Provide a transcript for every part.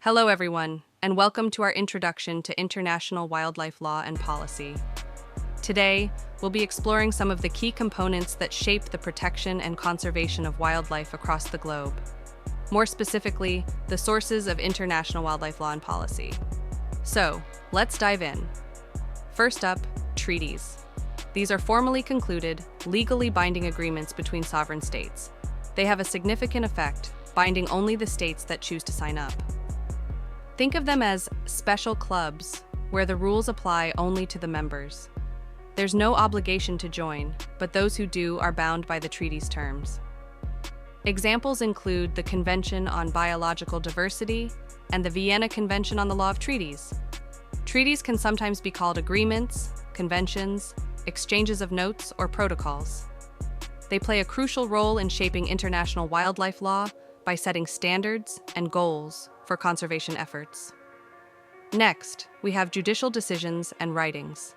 Hello, everyone, and welcome to our introduction to international wildlife law and policy. Today, we'll be exploring some of the key components that shape the protection and conservation of wildlife across the globe. More specifically, the sources of international wildlife law and policy. So, let's dive in. First up, treaties. These are formally concluded, legally binding agreements between sovereign states. They have a significant effect, binding only the states that choose to sign up. Think of them as special clubs, where the rules apply only to the members. There's no obligation to join, but those who do are bound by the treaty's terms. Examples include the Convention on Biological Diversity and the Vienna Convention on the Law of Treaties. Treaties can sometimes be called agreements, conventions, exchanges of notes, or protocols. They play a crucial role in shaping international wildlife law by setting standards and goals for conservation efforts. Next, we have judicial decisions and writings.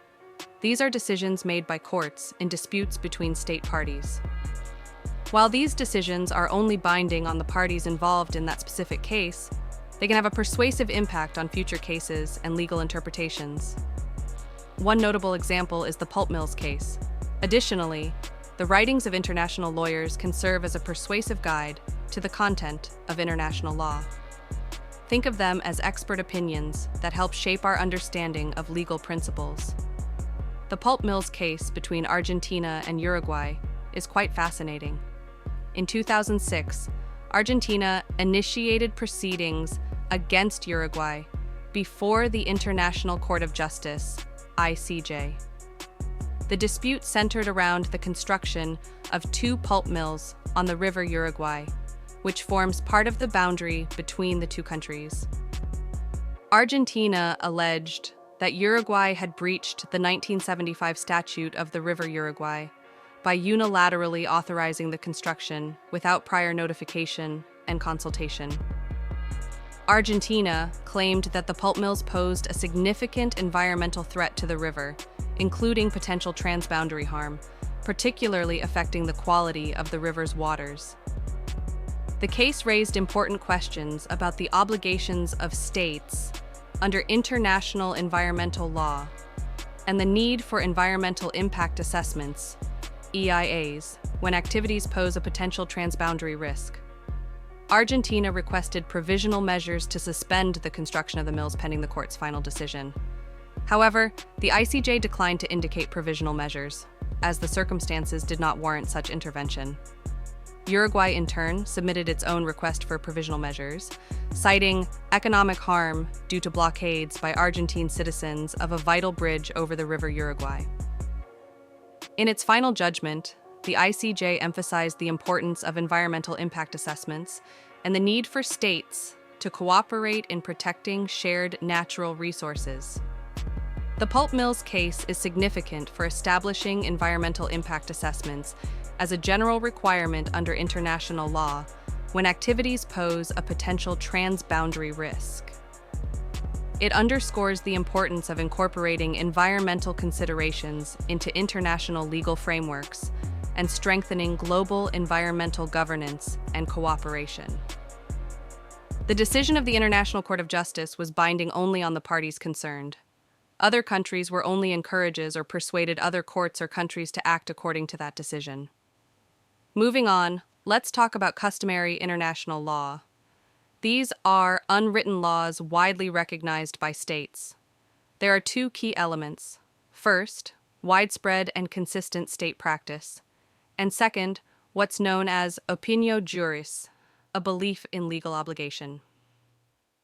These are decisions made by courts in disputes between state parties. While these decisions are only binding on the parties involved in that specific case, they can have a persuasive impact on future cases and legal interpretations. One notable example is the pulp mills case. Additionally, the writings of international lawyers can serve as a persuasive guide to the content of international law. Think of them as expert opinions that help shape our understanding of legal principles. The pulp mills case between Argentina and Uruguay is quite fascinating. In 2006, Argentina initiated proceedings against Uruguay before the International Court of Justice, ICJ. The dispute centered around the construction of two pulp mills on the river Uruguay, which forms part of the boundary between the two countries. Argentina alleged that Uruguay had breached the 1975 statute of the River Uruguay by unilaterally authorizing the construction without prior notification and consultation. Argentina claimed that the pulp mills posed a significant environmental threat to the river, including potential transboundary harm, particularly affecting the quality of the river's waters. The case raised important questions about the obligations of states under international environmental law and the need for environmental impact assessments, EIAs, when activities pose a potential transboundary risk. Argentina requested provisional measures to suspend the construction of the mills pending the court's final decision. However, the ICJ declined to indicate provisional measures, as the circumstances did not warrant such intervention. Uruguay, in turn, submitted its own request for provisional measures, citing economic harm due to blockades by Argentine citizens of a vital bridge over the river Uruguay. In its final judgment, the ICJ emphasized the importance of environmental impact assessments and the need for states to cooperate in protecting shared natural resources. The pulp mills case is significant for establishing environmental impact assessments as a general requirement under international law when activities pose a potential transboundary risk. It underscores the importance of incorporating environmental considerations into international legal frameworks and strengthening global environmental governance and cooperation. The decision of the International Court of Justice was binding only on the parties concerned. Other countries were only encourages or persuaded other courts or countries to act according to that decision. Moving on, let's talk about customary international law. These are unwritten laws widely recognized by states. There are two key elements. First, widespread and consistent state practice. And second, what's known as opinio juris, a belief in legal obligation.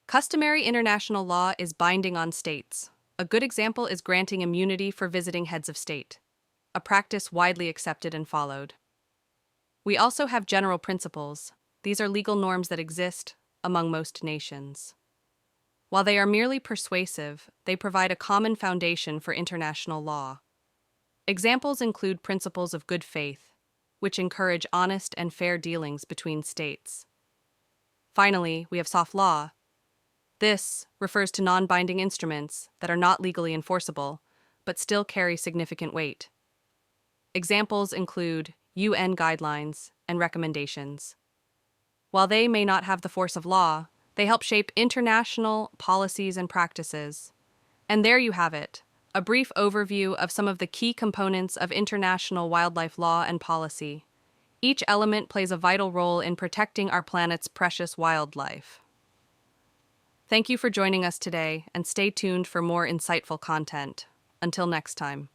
Customary international law is binding on states. A good example is granting immunity for visiting heads of state, a practice widely accepted and followed. We also have general principles. These are legal norms that exist among most nations. While they are merely persuasive, they provide a common foundation for international law. Examples include principles of good faith, which encourage honest and fair dealings between states. Finally, we have soft law. This refers to non-binding instruments that are not legally enforceable, but still carry significant weight. Examples include UN guidelines and recommendations. While they may not have the force of law, They help shape international policies and practices. And there you have it, a brief overview of some of the key components of international wildlife law and policy. Each element plays a vital role in protecting our planet's precious wildlife. Thank you for joining us today, and stay tuned for more insightful content. Until next time.